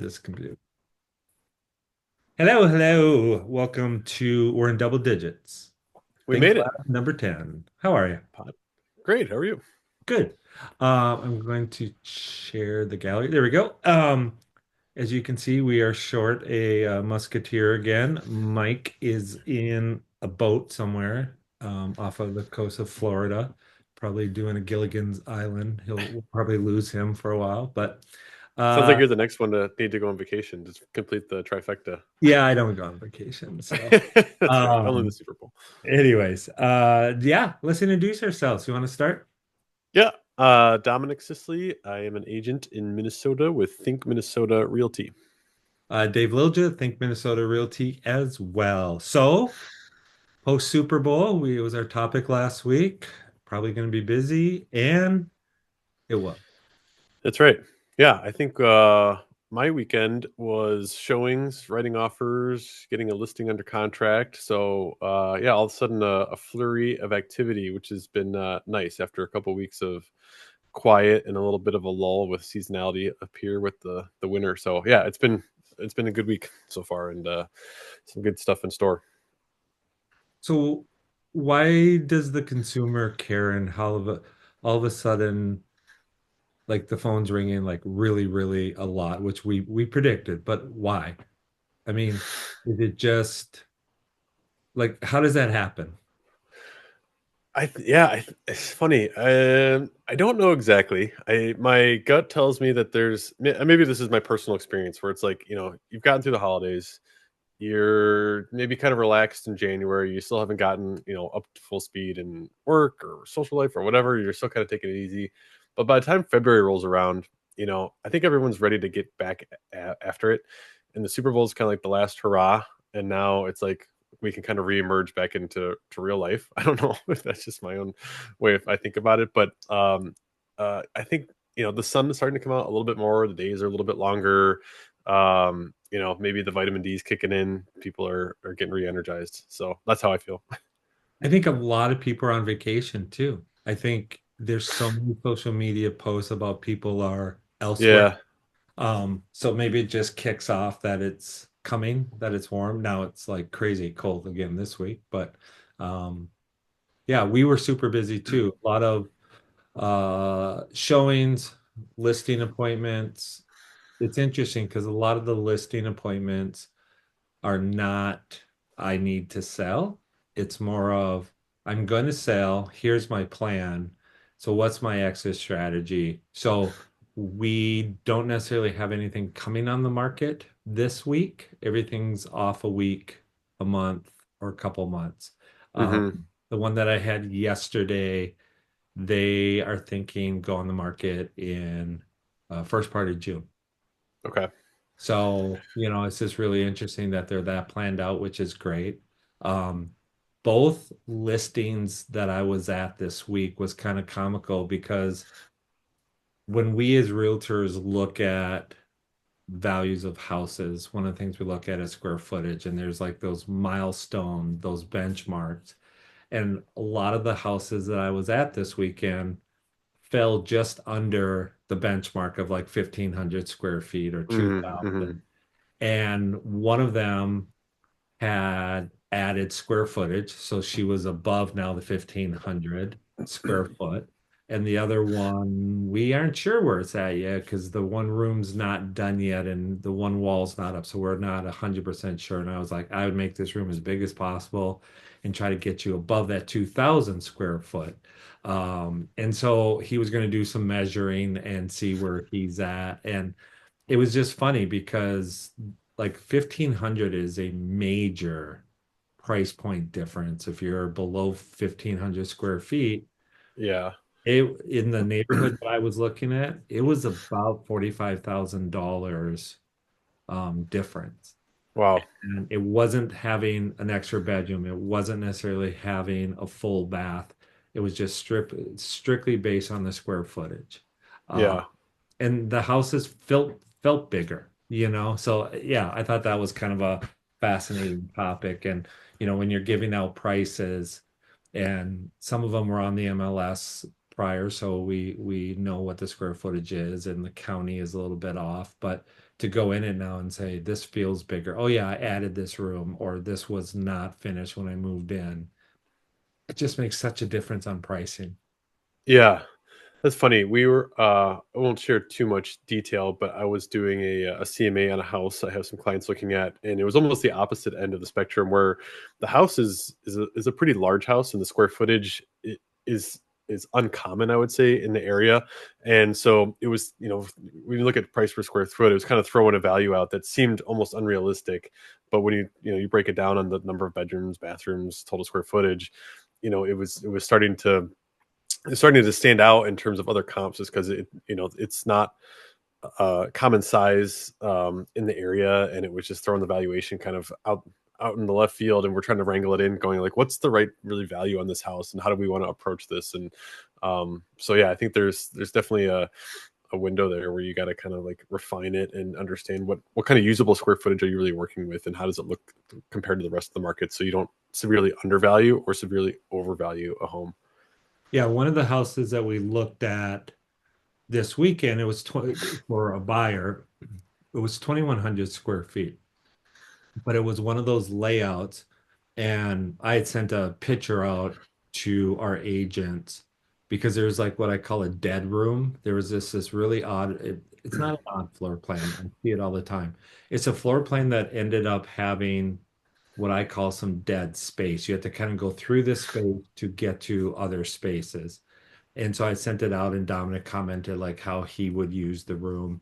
This computer. Hello, hello. Welcome to We're in Double Digits. We Think made it. Lab number 10. How are you? Great. How are you? Good. I'm going to share the gallery. There we go. As you can see, we are short a musketeer again. Mike is in a boat somewhere off of the coast of Florida, probably doing a Gilligan's Island. We'll probably lose him for a while, but Sounds like uh, you're the next one to need to go on vacation. Just complete the trifecta. yeah, I don't go on vacation, so. That's right. Only the Um, Super Bowl. Anyways, yeah, let's introduce ourselves. You want to start? Yeah. Dominic Sisley. I am an agent in Minnesota with Think Minnesota Realty. Dave Lilja, Think Minnesota Realty as well. So, post Super Bowl, it was our topic last week. Probably going to be busy, and it was. That's right. Yeah. I think my weekend was showings, writing offers, getting a listing under contract. So, yeah, all of a sudden a flurry of activity, which has been nice after a couple weeks of quiet and a little bit of a lull with seasonality up here with the winter. So yeah, it's been a good week so far and some good stuff in store. So, why does the consumer care, and all of a sudden, like the phone's ringing like really, really a lot, which we predicted, but why? I mean, is it just like how does that happen? It's funny. I don't know exactly. I My gut tells me that maybe this is my personal experience where it's like you've gotten through the holidays, you're maybe kind of relaxed in January, you still haven't gotten up to full speed in work or social life or whatever. You're still kind of taking it easy, but by the time February rolls around, I think everyone's ready to get back after it, and the Super Bowl is kind of like the last hurrah, and now it's like we can kind of reemerge back into real life. I don't know if that's just my own way if I think about it, but I think the sun is starting to come out a little bit more. The days are a little bit longer. Maybe the vitamin D is kicking in. People are getting re-energized. So that's how I feel. I think a lot of people are on vacation too. I think there's so many social media posts about people are elsewhere. Yeah. So maybe it just kicks off that it's coming, that it's warm. Now it's like crazy cold again this week, but um, yeah, we were super busy too. A lot of showings, listing appointments. It's interesting because a lot of the listing appointments are not, I need to sell. It's more of, I'm going to sell. Here's my plan. So, what's my exit strategy? So, we don't necessarily have anything coming on the market this week. Everything's off a week, a month, or a couple months. Hmm. The one that I had yesterday, they are thinking go on the market in first part of June. Okay. So, it's just really interesting that they're that planned out, which is great. Um, both listings that I was at this week was kind of comical because when we as realtors look at values of houses, one of the things we look at is square footage, and there's like those milestone, those benchmarks. And a lot of the houses that I was at this weekend fell just under the benchmark of like 1,500 square feet or Hmm. Hmm. 2,000. And one of them had added square footage, so she was above now the 1,500 square foot. And the other one, we aren't sure where it's at yet because the one room's not done yet and the one wall's not up. So we're not 100% sure. And I was like, I would make this room as big as possible and try to get you above that 2,000 square foot. And so he was going to do some measuring and see where he's at. And it was just funny because like 1,500 is a major price point difference. If you're below 1,500 square feet, Yeah. it in the neighborhood that I was looking at, it was about $45,000 difference. Wow. And it wasn't having an extra bedroom. It wasn't necessarily having a full bath. It was just strictly based on the square footage. Uh, Yeah. and the houses felt bigger, So yeah, I thought that was kind of a fascinating topic. And when you're giving out prices, and some of them were on the MLS prior, so we know what the square footage is, and the county is a little bit off. But to go in it now and say, this feels bigger. Oh yeah, I added this room, or this was not finished when I moved in. It just makes such a difference on pricing. Yeah. That's funny. We were I won't share too much detail, but I was doing a CMA on a house I have some clients looking at, and it was almost the opposite end of the spectrum where the house is a pretty large house and the square footage is is uncommon, I would say, in the area. And so it was, when you look at price per square foot, it was kind of throwing a value out that seemed almost unrealistic. But when you break it down on the number of bedrooms, bathrooms, total square footage, it was starting to stand out in terms of other comps just because it's not common size in the area, and it was just throwing the valuation kind of out in the left field, and we're trying to wrangle it in, going like, what's the right really value on this house, and how do we want to approach this? And so yeah, I think there's definitely a window there where you got to kind of like refine it and understand what kind of usable square footage are you really working with, and how does it look compared to the rest of the market, so you don't severely undervalue or severely overvalue a home. Yeah, one of the houses that we looked at this weekend, it was 20 for a buyer. It was 2,100 square feet, but it was one of those layouts. And I had sent a picture out to our agents because there's like what I call a dead room. There was this really odd, it's not an odd floor plan. I see it all the time. It's a floor plan that ended up having what I call some dead space. You have to kind of go through this space to get to other spaces. And so I sent it out, and Dominic commented like how he would use the room.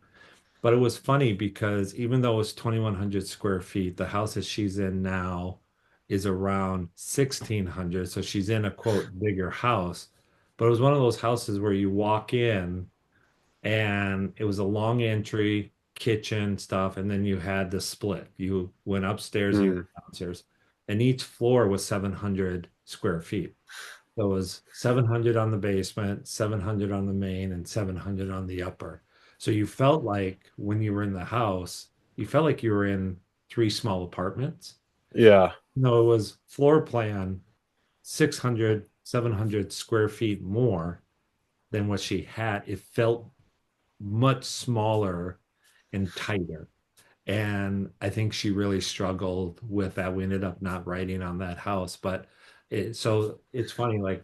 But it was funny because even though it was 2,100 square feet, the house that she's in now is around 1,600. So she's in a quote bigger house. But it was one of those houses where you walk in and it was a long entry, kitchen stuff, and then you had the split. You went upstairs, you Mm, went downstairs, and each floor was 700 square feet. So it was 700 on the basement, 700 on the main, and 700 on the upper. So you felt like when you were in the house, you felt like you were in three small apartments. yeah, No, it was floor plan 600, 700 square feet more than what she had. It felt much smaller and tighter. And I think she really struggled with that. We ended up not writing on that house, but so it's funny, like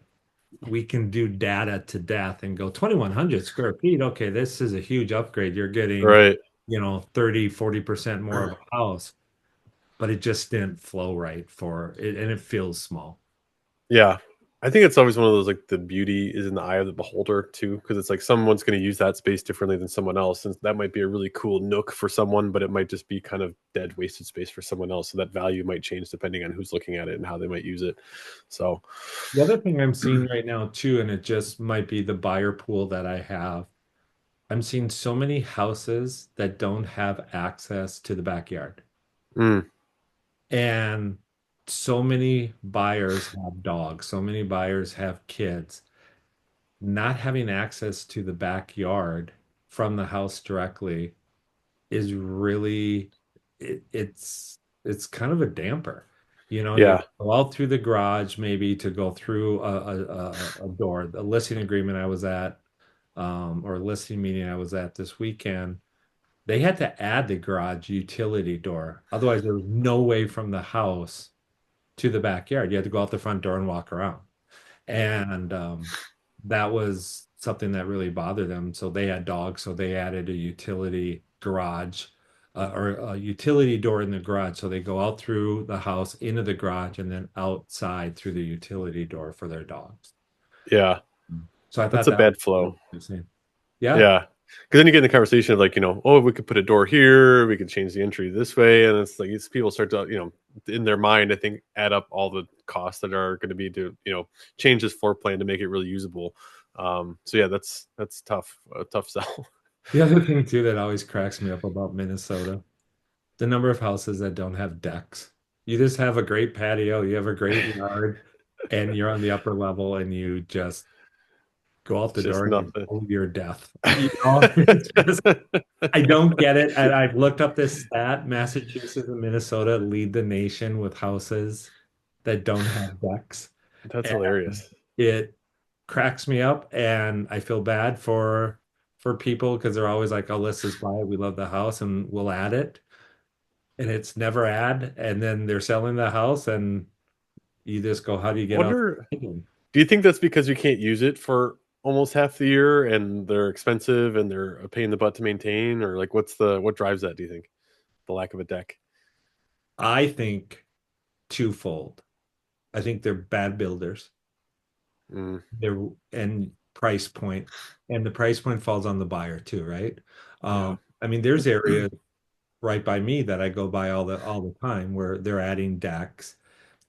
we can do data to death and go 2,100 square feet. Okay, this is a huge upgrade. You're getting, right. 30, 40% more of a house, but it just didn't flow right for it. And it feels small. Yeah. I think it's always one of those, like, the beauty is in the eye of the beholder too, because it's like someone's going to use that space differently than someone else. And that might be a really cool nook for someone, but it might just be kind of dead, wasted space for someone else. So that value might change depending on who's looking at it and how they might use it. So, The other thing I'm seeing right now too, and it just might be the buyer pool that I have, I'm seeing so many houses that don't have access to the backyard. mm, And so many buyers have dogs, so many buyers have kids. Not having access to the backyard from the house directly is really it's kind of a damper. You yeah, go out through the garage maybe to go through a door. The listing agreement I was at, or listing meeting I was at this weekend, they had to add the garage utility door. Otherwise, there was no way from the house to the backyard. You had to go out the front door and walk around. And that was something that really bothered them. So they had dogs, so they added a utility garage, or a utility door in the garage. So they go out through the house into the garage and then outside through the utility door for their dogs. yeah. So I That's thought a that was bad flow. really interesting. Yeah. Yeah. Because then you get in the conversation of like, oh, we could put a door here, we could change the entry this way. And it's like these people start to, in their mind, I think, add up all the costs that are going to be to, change this floor plan to make it really usable. So yeah, that's tough, a tough sell. The other thing too that always cracks me up about Minnesota, the number of houses that don't have decks. You just have a great patio, you have a great yard, and you're on the upper level and you just go out the Just door and you nothing. hold your death. It's just, I don't get it. And I've looked up this stat. Massachusetts and Minnesota lead the nation with houses that don't have decks. That's And hilarious. it cracks me up and I feel bad for for people because they're always like, "Oh, let's just buy it. We love the house and we'll add it." And it's never add, and then they're selling the house, and you just go, "How do you get out?" Wonder, do you think that's because you can't use it for almost half the year and they're expensive and they're a pain in the butt to maintain, or like what drives that? Do you think the lack of a deck? I think twofold. I think they're bad builders. Mm, They're and price point, and the price point falls on the buyer too, right? yeah, I mean, there's areas right by me that I go by all the time where they're adding decks,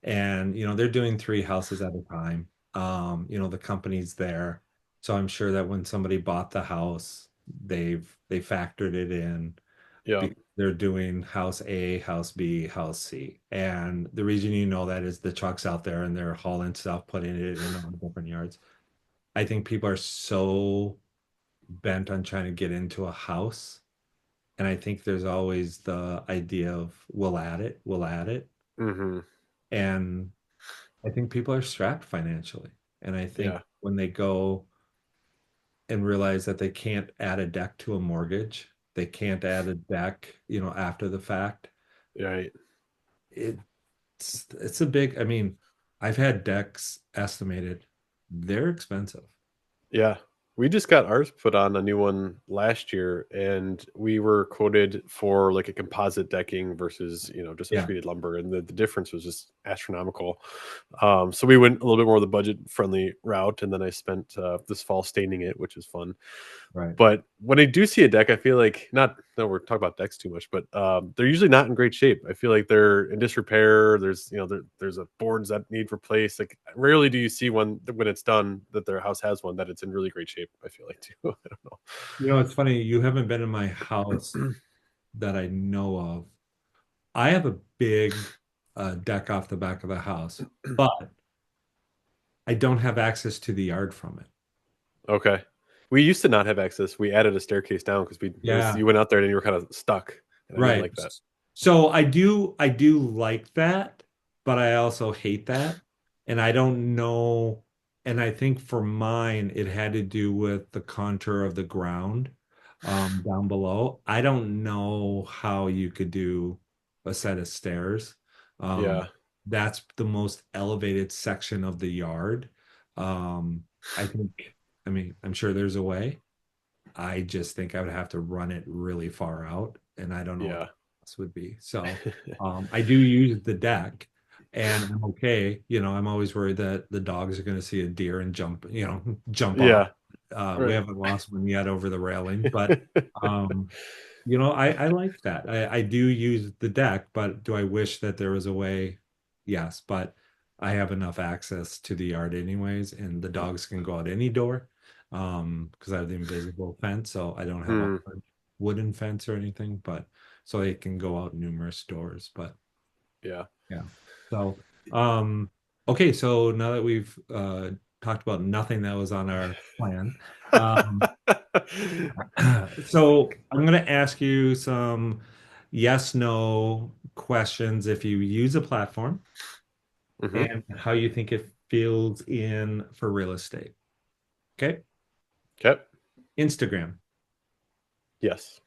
and they're doing three houses at a time. The company's there, so I'm sure that when somebody bought the house, they factored it in. yeah, They're doing house A, house B, house C. And the reason you know that is the trucks out there and they're hauling stuff, putting it in on different yards. I think people are so bent on trying to get into a house. And I think there's always the idea of we'll add it, we'll add it. hmm, And I think people are strapped financially. And I think yeah, when they go and realize that they can't add a deck to a mortgage, they can't add a deck, after the fact. right. It's a big, I mean, I've had decks estimated. They're expensive. Yeah. We just got ours put on a new one last year and we were quoted for like a composite decking versus, just a Yeah, treated lumber and the difference was just astronomical. So we went a little bit more of the budget friendly route and then I spent this fall staining it, which is fun. right. But when I do see a deck, I feel like not that we're talking about decks too much, but they're usually not in great shape. I feel like they're in disrepair. There's a boards that need replaced. Like rarely do you see one when it's done that their house has one that it's in really great shape. I feel like too. I don't It's funny, you haven't been in my house know. that I know of. I have a big deck off the back of the house, but I don't have access to the yard from it. Okay, we used to not have access. We added a staircase down because we it was Yeah, you went out there and you were kind of stuck, and I didn't right. like that. So I do like that, but I also hate that. And I don't know. And I think for mine, it had to do with the contour of the ground down below. I don't know how you could do a set of stairs. Um, Yeah, that's the most elevated section of the yard. I think, I mean, I'm sure there's a way. I just think I would have to run it really far out, and I don't know what the yeah, cost would be. So I do use the deck, and I'm okay. I'm always worried that the dogs are going to see a deer and jump, jump off. yeah. We Right. haven't lost one yet over the railing, but um, I like that. I do use the deck, but do I wish that there was a way? Yes, but I have enough access to the yard anyways, and the dogs can go out any door because I have the invisible fence, so I don't have a Mm, hard wooden fence or anything, but so they can go out numerous doors. But yeah. yeah. So okay, so now that we've talked about nothing that was on our plan, um so I'm going to ask you some yes, no questions if you use a platform hmm. and how you think it feels in for real estate. Okay. Okay. Instagram, Yes.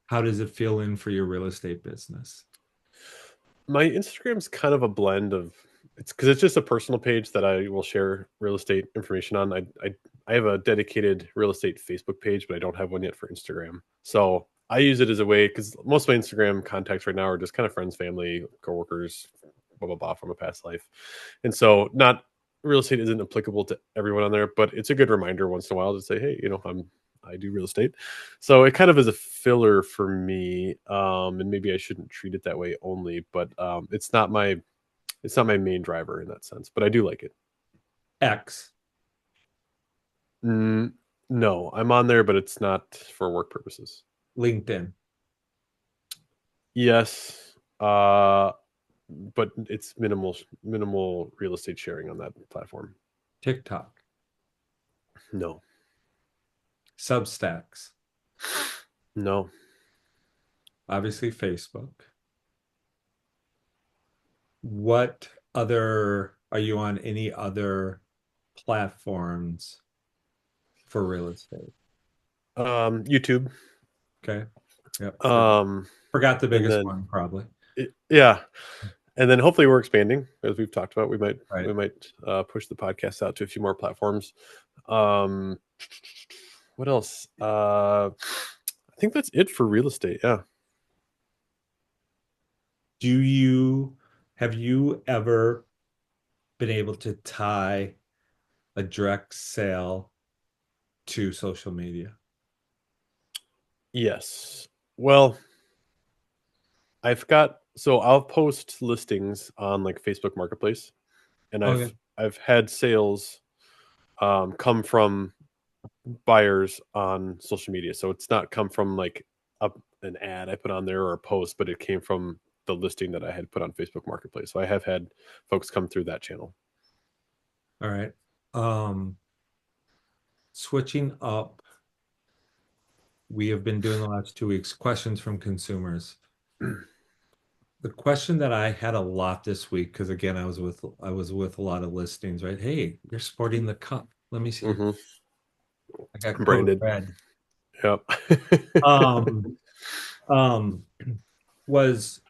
how does it feel in for your real estate business? My Instagram's kind of a blend of it's because it's just a personal page that I will share real estate information on. I have a dedicated real estate Facebook page, but I don't have one yet for Instagram. So I use it as a way because most of my Instagram contacts right now are just kind of friends, family, coworkers, blah blah blah from a past life, and so not real estate isn't applicable to everyone on there, but it's a good reminder once in a while to say, hey, I do real estate. So it kind of is a filler for me, and maybe I shouldn't treat it that way only, but it's not my main driver in that sense, but I do like it. X, Mm, no, I'm on there, but it's not for work purposes. LinkedIn, Yes, but it's minimal real estate sharing on that platform. TikTok, No, Substacks, no. obviously Facebook. What other are you on any other platforms for real estate? YouTube. Okay. Yep. Um, Forgot the and biggest then one, probably. yeah, and then hopefully we're expanding as we've talked about. We might Right. we might push the podcast out to a few more platforms. Um, what else? I think that's it for real estate. Yeah. Do you have you ever been able to tie a direct sale to social media? Yes. Well, I'll post listings on like Facebook Marketplace, and Okay. I've had sales come from buyers on social media. So it's not come from like an ad I put on there or a post, but it came from the listing that I had put on Facebook Marketplace. So I have had folks come through that channel. All right. Um, Switching up, we have been doing the last 2 weeks questions from consumers. The question that I had a lot this week, because again, I was with a lot of listings, right? Hey, you're sporting the cup. Let me see your. Hmm. I got code Branded. red. Yep. Um, um, was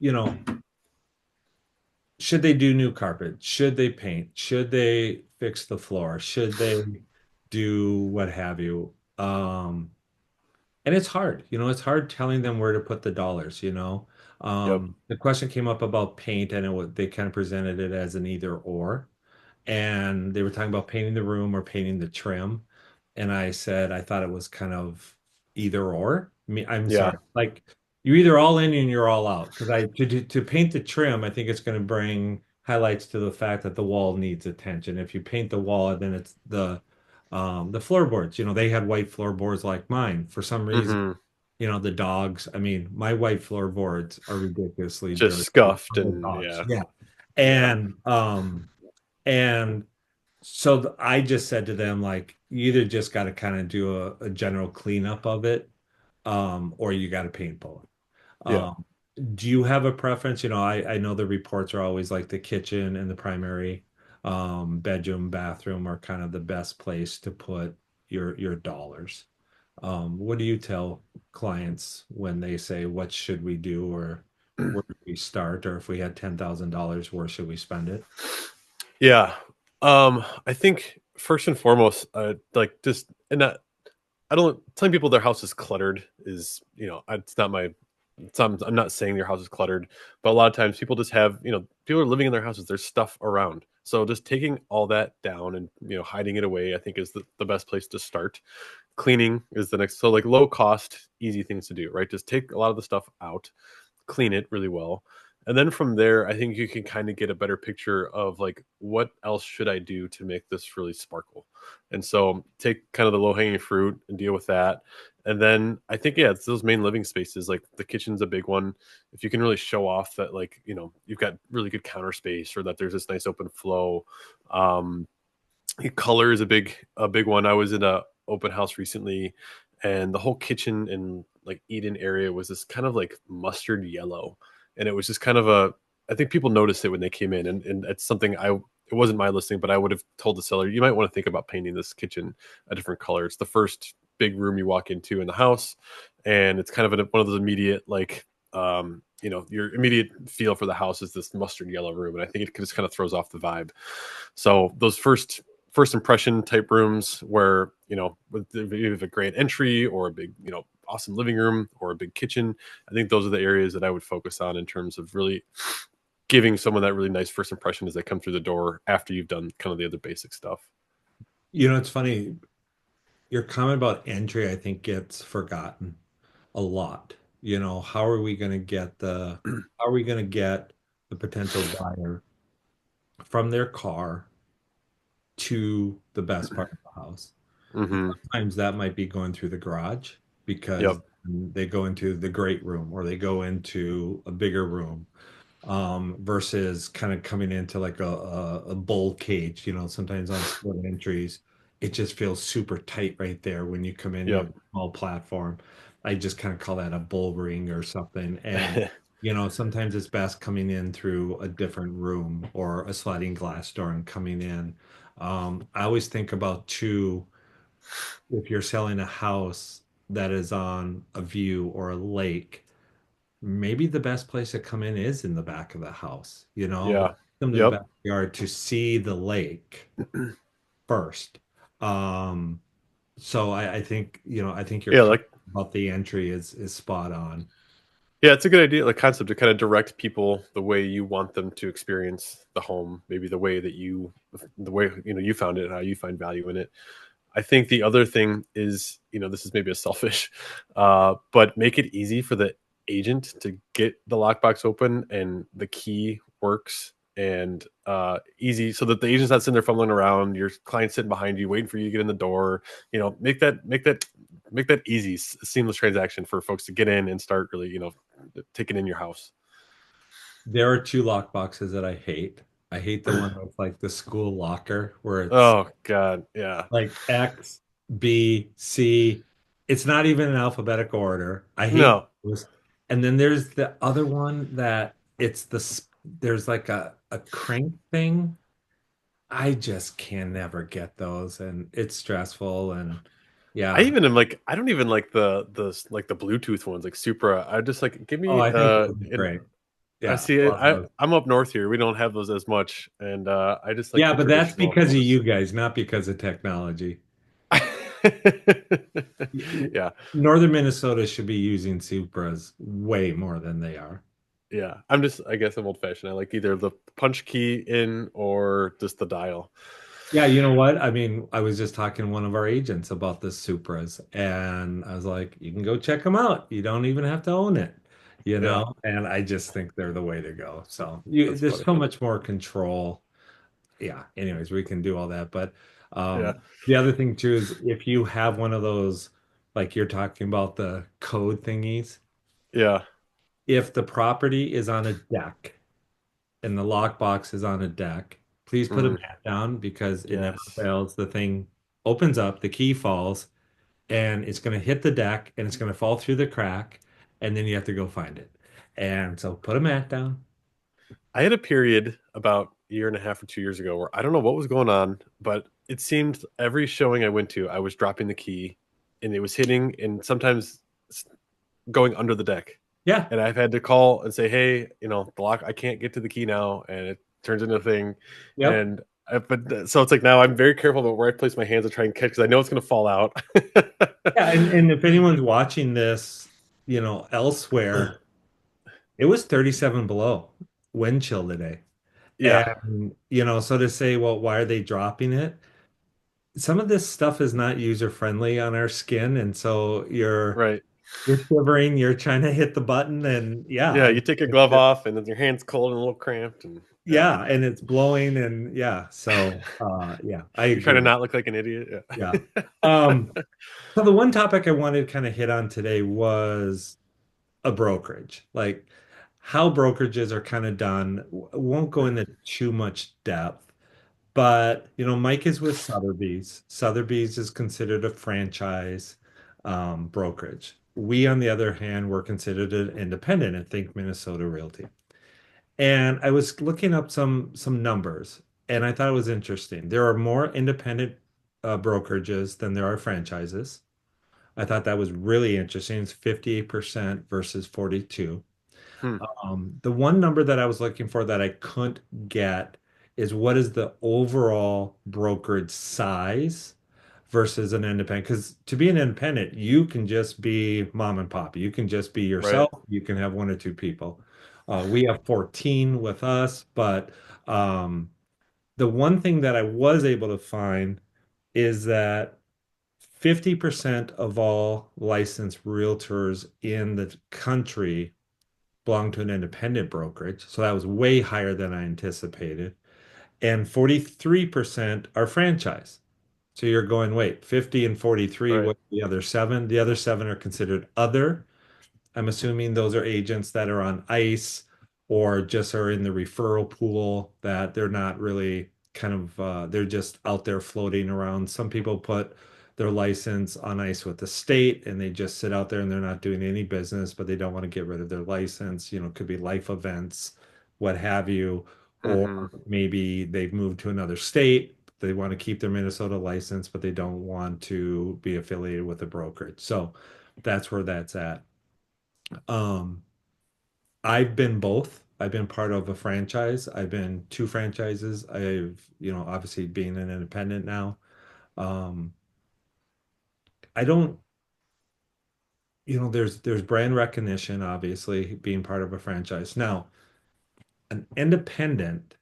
should they do new carpet? Should they paint? Should they fix the floor? Should they do what have you? And it's hard, it's hard telling them where to put the dollars. Yep. The question came up about paint, and they kind of presented it as an either or. And they were talking about painting the room or painting the trim. And I said I thought it was kind of either or. I'm Yeah. sorry, like you're either all in and you're all out. Because to paint the trim, I think it's going to bring highlights to the fact that the wall needs attention. If you paint the wall, then it's the floorboards. They had white floorboards like mine. For some reason, Hmm. the dogs. I mean, my white floorboards are ridiculously Just dirty scuffed from the and dogs. yeah. Yeah, Yeah. and so I just said to them, like, you either just got to kind of do a general cleanup of it, or you got to paintball it. Yeah. Do you have a preference? I know the reports are always like the kitchen and the primary bedroom, bathroom are kind of the best place to put your dollars. What do you tell clients when they say, what should we do, or where do we start, or if we had $10,000, where should we spend it? Yeah. I think first and foremost, like just and not I don't telling people their house is cluttered is, it's not my I'm not saying your house is cluttered, but a lot of times people just have, people are living in their houses, there's stuff around. So just taking all that down and, hiding it away, I think is the best place to start. Cleaning is the next. So like low cost, easy things to do, right? Just take a lot of the stuff out, clean it really well. And then from there, I think you can kind of get a better picture of like what else should I do to make this really sparkle. And so take kind of the low hanging fruit and deal with that. And then I think yeah, it's those main living spaces. Like the kitchen's a big one. If you can really show off that like you've got really good counter space or that there's this nice open flow. Um, Color is a big one. I was in a open house recently, and the whole kitchen and like eat-in area was this kind of like mustard yellow, and it was just kind of a. I think people noticed it when they came in, and it's something I. It wasn't my listing, but I would have told the seller you might want to think about painting this kitchen a different color. It's the first big room you walk into in the house, and it's kind of one of those immediate like your immediate feel for the house is this mustard yellow room, and I think it just kind of throws off the vibe. So those first impression type rooms where with either a great entry or a big awesome living room or a big kitchen, I think those are the areas that I would focus on in terms of really giving someone that really nice first impression as they come through the door after you've done kind of the other basic stuff. It's funny. Your comment about entry, I think, gets forgotten a lot. How are we going to get the potential buyer from their car to the best part of the house? And Hmm. sometimes that might be going through the garage because Yep. they go into the great room or they go into a bigger room, versus kind of coming into like a bull cage. Sometimes on split entries, it just feels super tight right there when you come in. You Yep. have a small platform. I just kind of call that a bull ring or something. And sometimes it's best coming in through a different room or a sliding glass door and coming in. I always think about two. if you're selling a house that is on a view or a lake, maybe the best place to come in is in the back of the house, Yeah. them to the Yep. backyard to see the lake first. Um, so I think, I think your Yeah, comment like about the entry is spot on. yeah, it's a good idea, like concept to kind of direct people the way you want them to experience the home, maybe the way you found it, how you find value in it. I think the other thing is, this is maybe a selfish, but make it easy for the agent to get the lockbox open and the key works and easy so that the agent's not sitting there fumbling around, your client's sitting behind you, waiting for you to get in the door. Make that easy, seamless transaction for folks to get in and start really, taking in your house. There are two lock boxes that I hate. I hate the one with like the school locker where it's Oh God, yeah. like X, B, C. It's not even in alphabetical order. I hate No, those. And then there's the other one that there's like a crank thing. I just can never get those, and it's stressful. And I yeah. even am like, I don't even like the Bluetooth ones, like Supra. I just like, give Oh, me I think those are and great. I Yeah, see I it. love those. I'm up north here. We don't have those as much, and I just like Yeah, the but that's traditional because of ones. you guys, not because of technology. Yeah, Northern Minnesota should be using Supras way more than they are. yeah. I guess I'm old fashioned. I like either the punch key in or just the dial. Yeah, you know what? I mean, I was just talking to one of our agents about the Supras, and I was like, you can go check them out. You don't even have to own it, Yeah, And I just think they're the way to go. So that's there's funny. so much more control. Yeah. Anyways, we can do all that. But Yeah, the other thing too is if you have one of those, like you're talking about the code thingies, yeah. if the property is on a deck and the lockbox is on a deck, please put a Mm, mat down because it never yes. fails. The thing opens up, the key falls, and it's going to hit the deck and it's going to fall through the crack, and then you have to go find it. And so put a mat down. I had a period about a year and a half or 2 years ago where I don't know what was going on, but it seemed every showing I went to, I was dropping the key and it was hitting and sometimes going under the deck. Yeah. And I've had to call and say, hey, the lock, I can't get to the key now. And it turns into a thing. Yep. And so it's like now I'm very careful about where I place my hands to try and catch because I know it's going to fall out. Yeah. And if anyone's watching this, elsewhere, it was 37 below wind chill today. Yeah, And, so to say, well, why are they dropping it? Some of this stuff is not user friendly on our skin. And so right. you're shivering, you're trying to hit the button, and Yeah, you take your glove off and then your hand's cold and a little cramped. And yeah, yeah, and it's blowing, and yeah. So yeah, I you're trying to agree. not look like an idiot. Yeah. Yeah. Um, so the one topic I wanted to kind of hit on today was a brokerage, like how brokerages are kind of done. Won't go into too much depth, but Mike is with Sotheby's. Sotheby's is considered a franchise brokerage. We, on the other hand, were considered an independent and Think Minnesota Realty. And I was looking up some numbers, and I thought it was interesting. There are more independent brokerages than there are franchises. I thought that was really interesting. It's 58% versus 42. Hmm, The one number that I was looking for that I couldn't get is what is the overall brokerage size versus an independent? Because to be an independent, you can just be mom and pop. You can just be right. yourself. You can have one or two people. We have 14 with us, but um, the one thing that I was able to find is that 50% of all licensed realtors in the country belong to an independent brokerage. So that was way higher than I anticipated. And 43% are franchise. So you're going, wait, 50 and 43, Right. what the other seven? The other seven are considered other. I'm assuming those are agents that are on ICE or just are in the referral pool that they're not really they're just out there floating around. Some people put their license on ICE with the state and they just sit out there and they're not doing any business, but they don't want to get rid of their license. It could be life events, what have you, or Hmm. maybe they've moved to another state They want to keep their Minnesota license, but they don't want to be affiliated with a brokerage. So that's where that's at. Um, I've been both. I've been part of a franchise. I've been two franchises. Obviously being an independent now. Um, I don't, there's brand recognition, obviously, being part of a franchise. Now, an independent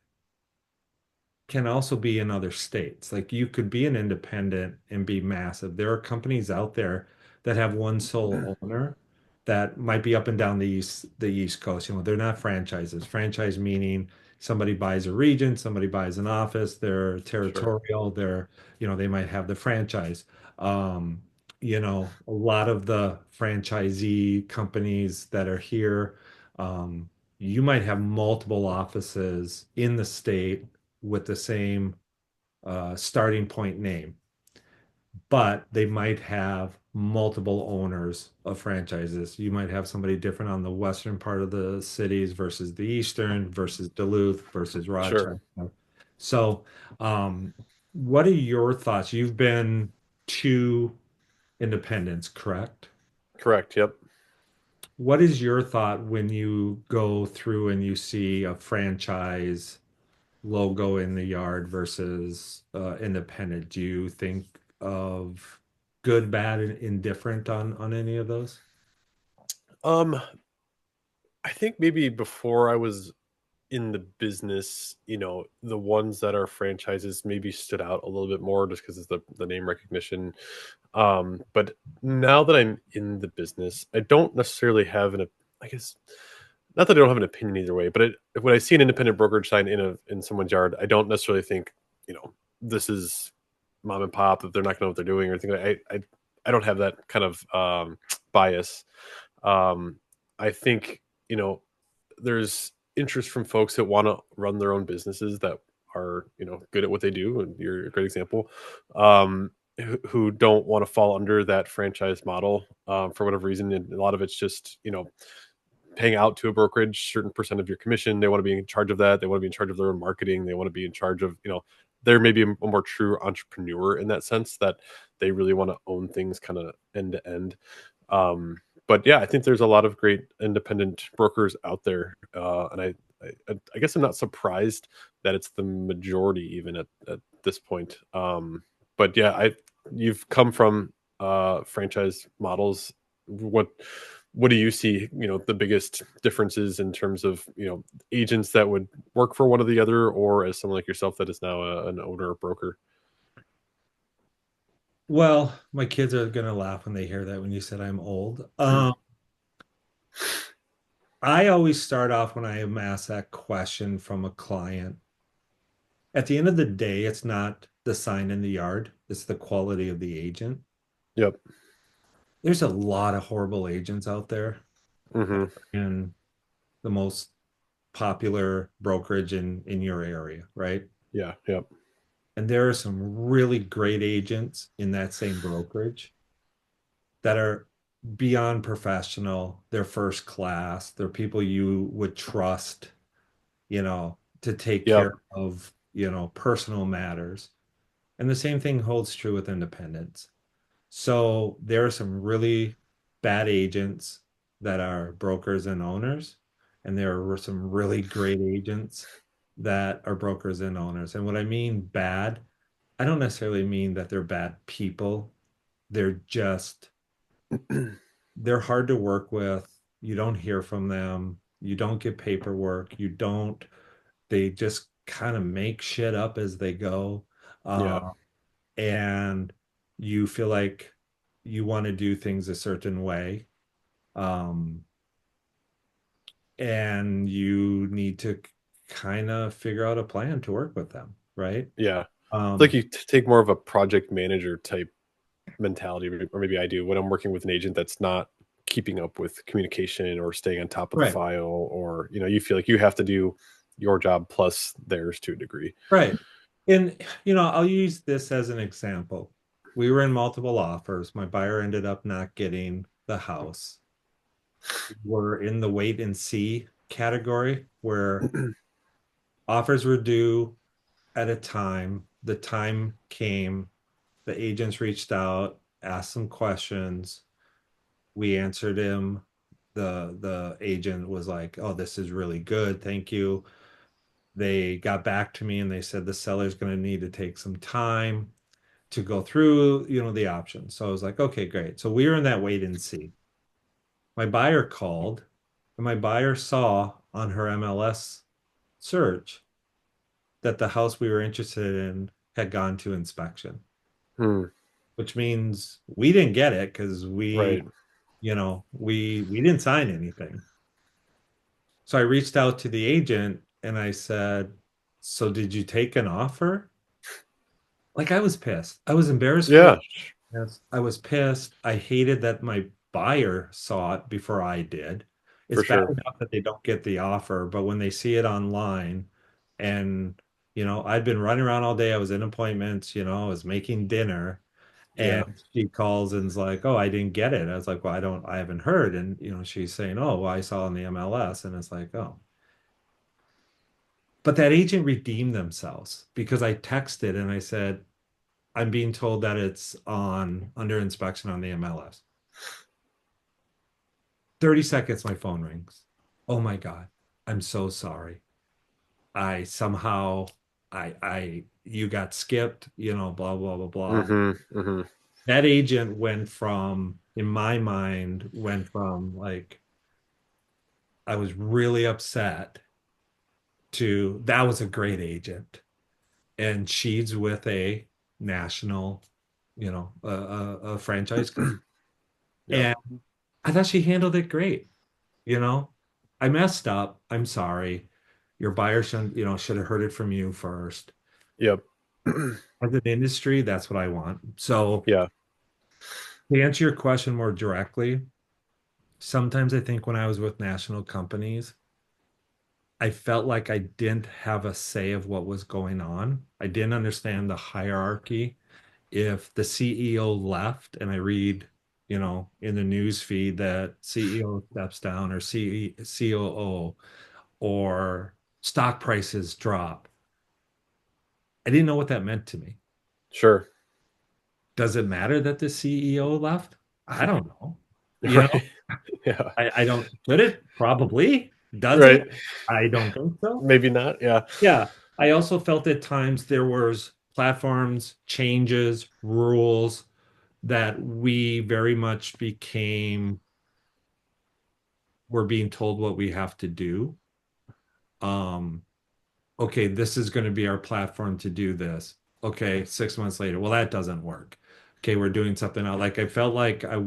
can also be in other states. Like you could be an independent and be massive. There are companies out there that have one sole owner that might be up and down the East Coast. They're not franchises. Franchise meaning somebody buys a region, somebody buys an office, they're Sure. territorial, they might have the franchise. A lot of the franchisee companies that are here, you might have multiple offices in the state with the same starting point name, but they might have multiple owners of franchises. You might have somebody different on the western part of the cities versus the eastern versus Duluth versus Sure. Rochester. So, what are your thoughts? You've been to Independence, correct? Correct. Yep. What is your thought when you go through and you see a franchise logo in the yard versus independent? Do you think of good, bad, and indifferent on any of those? Um, I think maybe before I was in the business, the ones that are franchises maybe stood out a little bit more just because it's the name recognition. But now that I'm in the business, I don't necessarily have I guess not that I don't have an opinion either way, but when I see an independent brokerage sign in someone's yard, I don't necessarily think, this is mom and pop, that they're not going to know what they're doing or anything. I don't have that kind of bias. Um, I think, you know, there's interest from folks that want to run their own businesses that are, good at what they do, and you're a great example. Who don't want to fall under that franchise model for whatever reason, and a lot of it's just, paying out to a brokerage certain percent of your commission. They want to be in charge of that. They want to be in charge of their own marketing. They want to be in charge of, they're maybe a more true entrepreneur in that sense, that they really want to own things kind of end to end. But yeah, I think there's a lot of great independent brokers out there, and I guess I'm not surprised that it's the majority even at this point. But yeah, you've come from franchise models. What do you see? The biggest differences in terms of agents that would work for one or the other, or as someone like yourself that is now an owner or broker. Well, my kids are gonna laugh when they hear that when you said I'm old. I always start off when I am asked that question from a client. At the end of the day, it's not the sign in the yard, it's the quality of the agent. Yep. There's a lot of horrible agents out there Hmm. in the most popular brokerage in your area, right? Yeah. Yep. And there are some really great agents in that same brokerage that are beyond professional. They're first class. They're people you would trust, to take Yep. care of, personal matters. And the same thing holds true with independents. So there are some really bad agents that are brokers and owners, and there are some really great agents that are brokers and owners. And what I mean bad, I don't necessarily mean that they're bad people. They're just, they're hard to work with. You don't hear from them. You don't get paperwork. They just kind of make shit up as they go. Yeah. And you feel like you want to do things a certain way. Um, and you need to kind of figure out a plan to work with them, right? Yeah. It's like Um, you take more of a project manager type mentality, or maybe I do when I'm working with an agent that's not keeping up with communication or staying on top of the right, file, or you feel like you have to do your job plus theirs to a degree. right. And, I'll use this as an example. We were in multiple offers. My buyer ended up not getting the house. We're in the wait and see category where offers were due at a time. the time came, the agents reached out, asked some questions. We answered him. The agent was like, "Oh, this is really good. Thank you." They got back to me and they said the seller's going to need to take some time to go through, the options. So I was like, "Okay, great." So we were in that wait and see. My buyer called, and my buyer saw on her MLS search that the house we were interested in had gone to inspection, Hmm. which means we didn't get it because Right. we didn't sign anything. So I reached out to the agent and I said, "So did you take an offer?" Like I was pissed. I was embarrassed for Yeah, yes, I was pissed. I hated that my buyer saw it before I did. It's for bad sure. enough that they don't get the offer, but when they see it online and I'd been running around all day. I was in appointments, I was making dinner. Yeah. And she calls and's like, "Oh, I didn't get it." I was like, "Well, I haven't heard." And, she's saying, "Oh, well, I saw in the MLS." And it's like, "Oh." But that agent redeemed themselves because I texted and I said, "I'm being told that it's on under inspection on the MLS." 30 seconds, my phone rings. "Oh my God, I'm so sorry. I somehow, you got skipped, blah, blah, blah, blah." Hmm. Hmm. That agent went from, in my mind, went from like, I was really upset to that was a great agent. And she's with a national, a franchise company. Yep. And I thought she handled it great. You know, I messed up. I'm sorry. Your buyer should have heard it from you first. Yep. As an industry, that's what I want. So Yeah. to answer your question more directly, sometimes I think when I was with national companies, I felt like I didn't have a say of what was going on. I didn't understand the hierarchy. If the CEO left and I read, in the news feed that CEO steps down or COO or stock prices drop, I didn't know what that meant to me. Sure. Does it matter that the CEO left? I don't know. You know, Right. Yeah. I don't, should it? Probably. Does it? Right. I don't think so. Maybe not. Yeah. Yeah. I also felt at times there was platforms, changes, rules that we very much we're being told what we have to do. Um, okay, this is going to be our platform to do this. Okay, 6 months later, well, that doesn't work. Okay, we're doing something else. Like I felt like I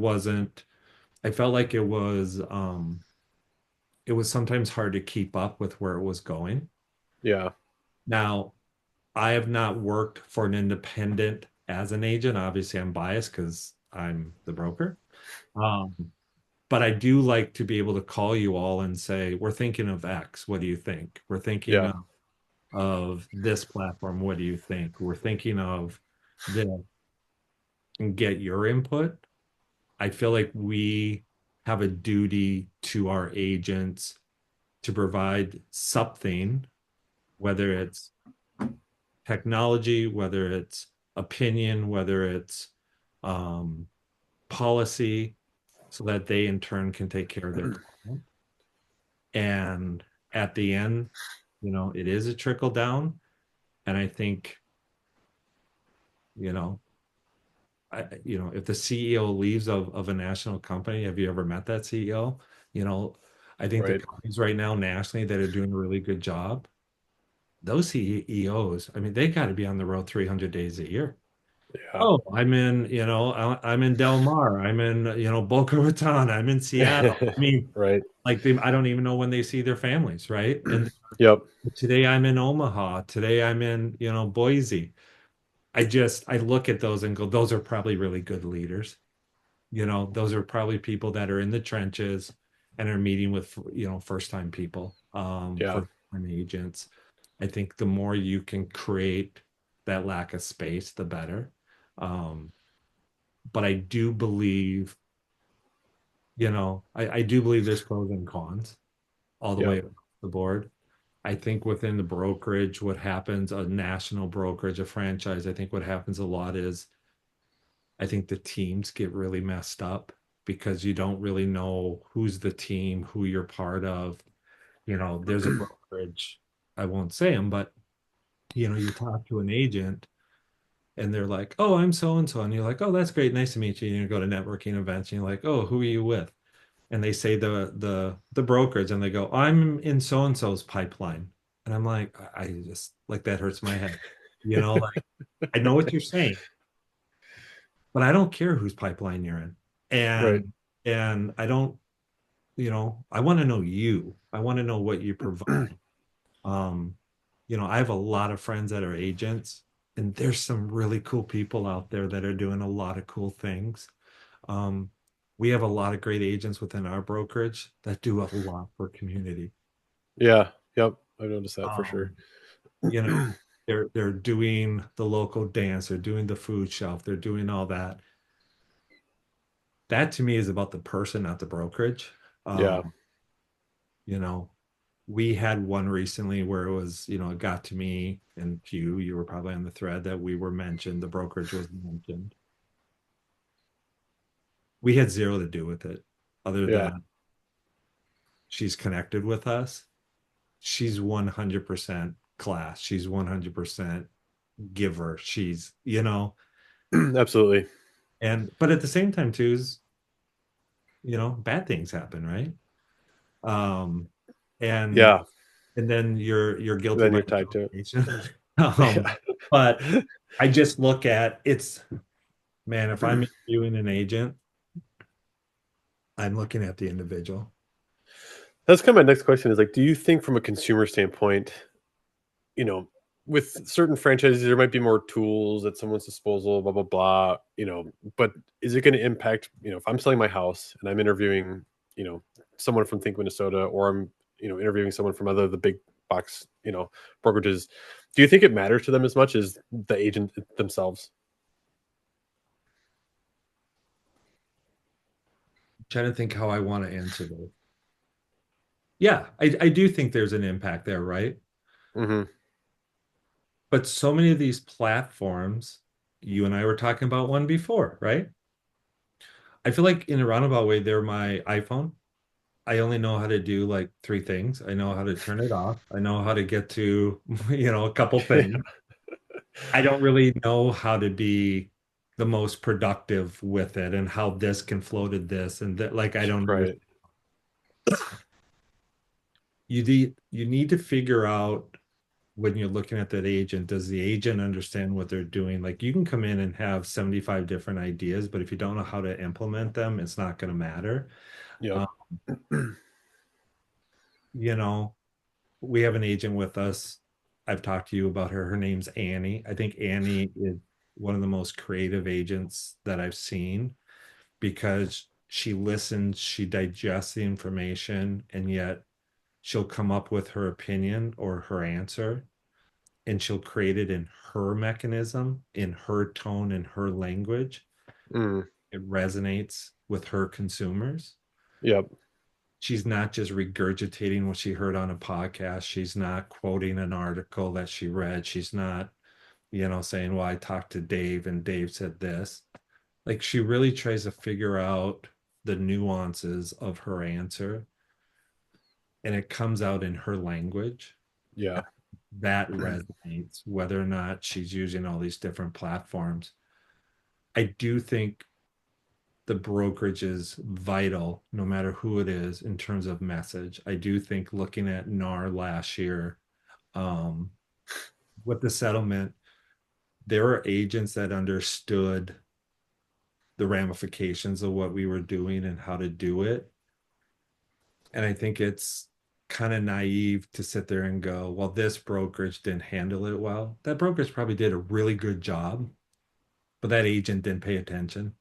felt like it was sometimes hard to keep up with where it was going. Yeah. Now, I have not worked for an independent as an agent. Obviously, I'm biased because I'm the broker. Um, but I do like to be able to call you all and say, "We're thinking of X. What do you think? We're thinking Yeah. of this platform. What do you think? We're thinking of this," and get your input. I feel like we have a duty to our agents to provide something, whether it's technology, whether it's opinion, whether it's um, policy, so that they in turn can take care of their client. And at the end, it is a trickle down. And I think, you know, if the CEO leaves of a national company, have you ever met that CEO? You know, I think the Right. companies right now nationally that are doing a really good job, those CEOs, I mean, they got to be on the road 300 days a year. Yeah. Oh, I'm in Del Mar. I'm in, Boca Raton. I'm in Seattle. I mean, Right. like I don't even know when they see their families, right? And Yep. today I'm in Omaha. Today I'm in, Boise. I look at those and go, those are probably really good leaders. Those are probably people that are in the trenches and are meeting with, first time people, Yeah. first time agents. I think the more you can create that lack of space, the better. Um, but I do believe, I do believe there's pros and cons all the way Yep. across the board. I think within the brokerage, what happens, a national brokerage, a franchise, I think what happens a lot is I think the teams get really messed up because you don't really know who's the team, who you're part of. There's a brokerage, I won't say them, but you talk to an agent and they're like, "Oh, I'm so and so," and you're like, "Oh, that's great, nice to meet you." And you go to networking events and you're like, "Oh, who are you with?" And they say the brokerage and they go, "I'm in so and so's pipeline," and I'm like, I just like that hurts my head. Like I know what you're saying, but I don't care whose pipeline you're in, Right. and I don't, I want to know you. I want to know what you provide. Um, I have a lot of friends that are agents, and there's some really cool people out there that are doing a lot of cool things. Um, we have a lot of great agents within our brokerage that do a lot for community. Yeah. Yep. I've noticed that for sure. Um, you know, they're doing the local dance, they're doing the food shelf, they're doing all that. That to me is about the person, not the brokerage. Yeah. Um, you know, we had one recently where it was, it got to me and you were probably on the thread that we were mentioned, the brokerage was mentioned. We had zero to do with it other Yeah. than she's connected with us. She's 100% class. She's 100% giver. Absolutely. But at the same time too is, bad things happen, right? Um, and Yeah. and then you're guilty Then by you're tied to association. it. But I just look at it's, man, if I'm interviewing an agent, I'm looking at the individual. That's kind of my next question is like, do you think from a consumer standpoint, you know, with certain franchises, there might be more tools at someone's disposal, blah, blah, blah, but is it going to impact, if I'm selling my house and I'm interviewing, you know, someone from Think Minnesota, or I'm, interviewing someone from other the big box, brokerages, do you think it matters to them as much as the agent themselves? I'm trying to think how I want to answer this. Yeah, I do think there's an impact there, right? Hmm. But so many of these platforms, you and I were talking about one before, right? I feel like in a roundabout way, they're my iPhone. I only know how to do like three things. I know how to turn it off. I know how to get to, a couple things. I don't really know how to be the most productive with it and how this can flow to this and that. Like, I don't understand. Right. You need to figure out when you're looking at that agent, does the agent understand what they're doing? Like, you can come in and have 75 different ideas, but if you don't know how to implement them, it's not going to matter. Yep. Um, you know, we have an agent with us. I've talked to you about her. Her name's Annie. I think Annie is one of the most creative agents that I've seen because she listens, she digests the information, and yet she'll come up with her opinion or her answer, and she'll create it in her mechanism, in her tone, in her language. Mm. It resonates with her consumers. Yep. She's not just regurgitating what she heard on a podcast. She's not quoting an article that she read. She's not, saying, "Well, I talked to Dave and Dave said this." Like, she really tries to figure out the nuances of her answer, and it comes out in her language. Yeah. That resonates, whether or not she's using all these different platforms. I do think the brokerage is vital, no matter who it is, in terms of message. I do think looking at NAR last year, um, with the settlement, there were agents that understood the ramifications of what we were doing and how to do it. And I think it's kind of naive to sit there and go, well, this brokerage didn't handle it well. That brokerage probably did a really good job, but that agent didn't pay attention.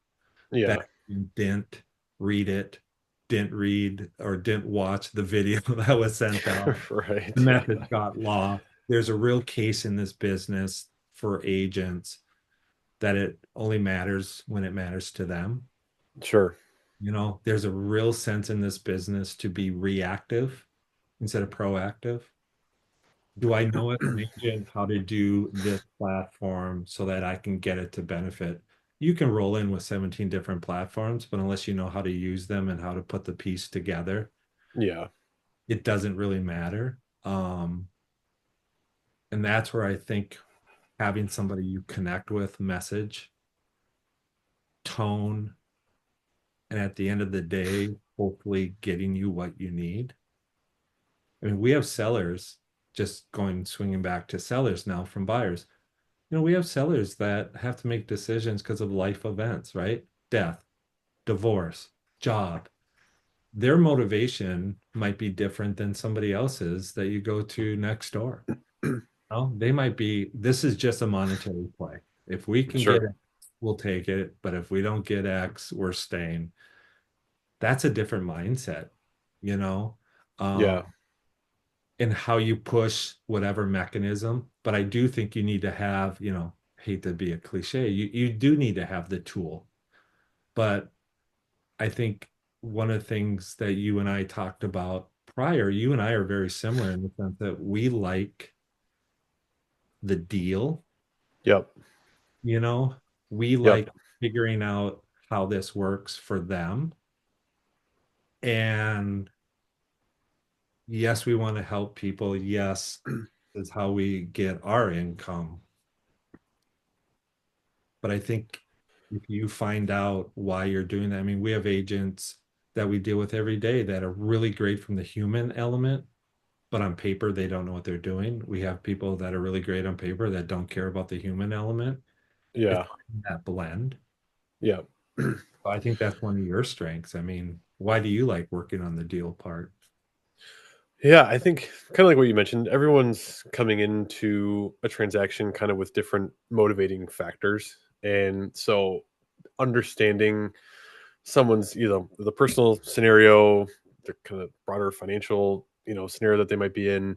That Yeah. didn't read it, didn't read or didn't watch the video that was sent out. The Right. Yeah. message got lost. There's a real case in this business for agents that it only matters when it matters to them. Sure. There's a real sense in this business to be reactive instead of proactive. Do I know as an agent how to do this platform so that I can get it to benefit? You can roll in with 17 different platforms, but unless you know how to use them and how to put the piece together, Yeah. it doesn't really matter. And that's where I think having somebody you connect with, message, tone, and at the end of the day, hopefully getting you what you need. I mean, we have sellers just going swinging back to sellers now from buyers. We have sellers that have to make decisions because of life events, right? Death, divorce, job. Their motivation might be different than somebody else's that you go to next door. Oh, they might be, this is just a monetary play. If we can get Sure. it, we'll take it. But if we don't get X, we're staying. That's a different mindset, you know, Yeah. um, in how you push whatever mechanism. But I do think you need to have, hate to be a cliche, you do need to have the tool. But I think one of the things that you and I talked about prior, you and I are very similar in the sense that we like the deal, Yep. you know, we Yep. like figuring out how this works for them. And yes, we want to help people. Yes, is how we get our income. But I think if you find out why you're doing that, I mean, we have agents that we deal with every day that are really great from the human element, but on paper, they don't know what they're doing. We have people that are really great on paper that don't care about the human element. It's Yeah. that blend. Yeah. I think that's one of your strengths. I mean, why do you like working on the deal part? Yeah, I think kind of like what you mentioned, everyone's coming into a transaction kind of with different motivating factors. And so understanding someone's, the personal scenario, the kind of broader financial, scenario that they might be in,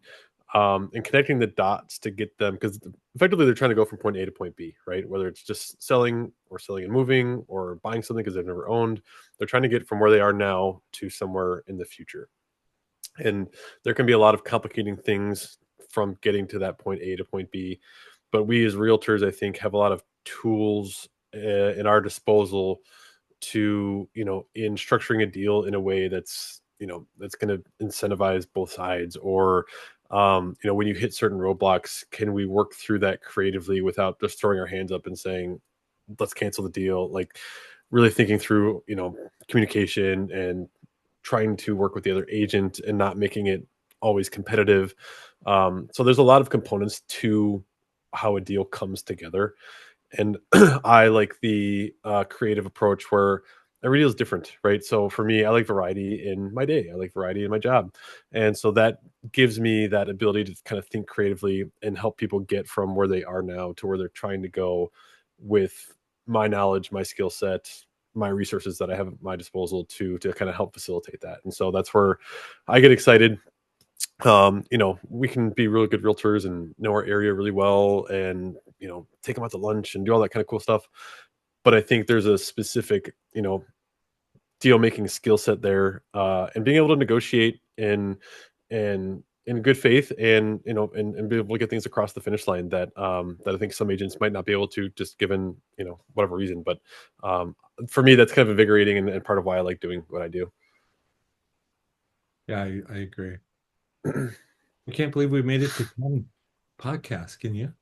and connecting the dots to get them, because effectively they're trying to go from point A to point B, right? Whether it's just selling or selling and moving or buying something because they've never owned, they're trying to get from where they are now to somewhere in the future. And there can be a lot of complicating things from getting to that point A to point B. But we as realtors, I think, have a lot of tools in our disposal to, in structuring a deal in a way that's going to incentivize both sides, or when you hit certain roadblocks, can we work through that creatively without just throwing our hands up and saying, let's cancel the deal? Like really thinking through, communication and trying to work with the other agent and not making it always competitive. So there's a lot of components to how a deal comes together. And I like the creative approach where every deal is different, right? So for me, I like variety in my day. I like variety in my job. And so that gives me that ability to kind of think creatively and help people get from where they are now to where they're trying to go with my knowledge, my skill set, my resources that I have at my disposal to kind of help facilitate that. And so that's where I get excited. We can be really good realtors and know our area really well, and take them out to lunch and do all that kind of cool stuff. But I think there's a specific, deal making skill set there, and being able to negotiate and in good faith, and and be able to get things across the finish line that I think some agents might not be able to, just given whatever reason. But for me, that's kind of invigorating, and part of why I like doing what I do. Yeah, I agree. I can't believe we made it to 10 podcasts. Can you?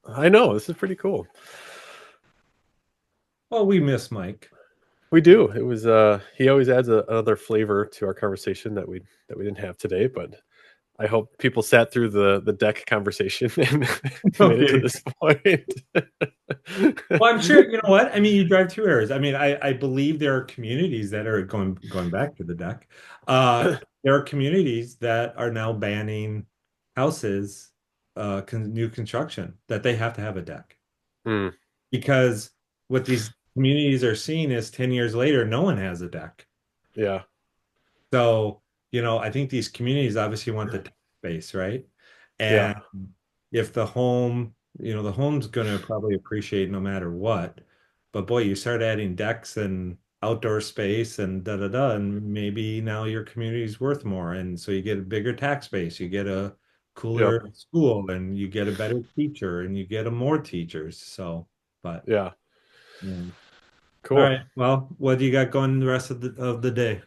I know this is pretty cool. Well, we miss Mike. We do. It was he always adds another flavor to our conversation that we didn't have today, but I hope people sat through the deck conversation and made it to Okay. this point. Well, I'm sure, you know what? I mean, you drive two areas. I mean, I believe there are communities that are going back to the deck. There are communities that are now banning houses, new construction, that they have to have a deck. Mm, Because what these communities are seeing is 10 years later, no one has a deck. yeah, So, I think these communities obviously want the tax base, right? yeah, And if the home's going to probably appreciate no matter what. But boy, you start adding decks and outdoor space and da da da, and maybe now your community's worth more. And so you get a bigger tax base, you get a Yep. cooler school and you get a better teacher and you get a more teachers. So, but Yeah. yeah. All Cool. right. Well, what do you got going the rest of the day?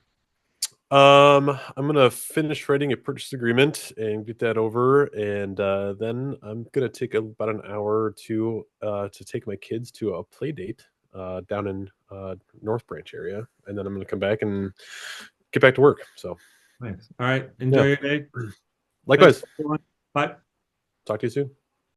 I'm gonna finish writing a purchase agreement and get that over, and then I'm gonna take about an hour or two to take my kids to a play date down in North Branch area, and then I'm gonna come back and get back to work. So Nice. All right. yeah, Enjoy your day. Thanks, likewise. everyone. Bye. Talk to you soon.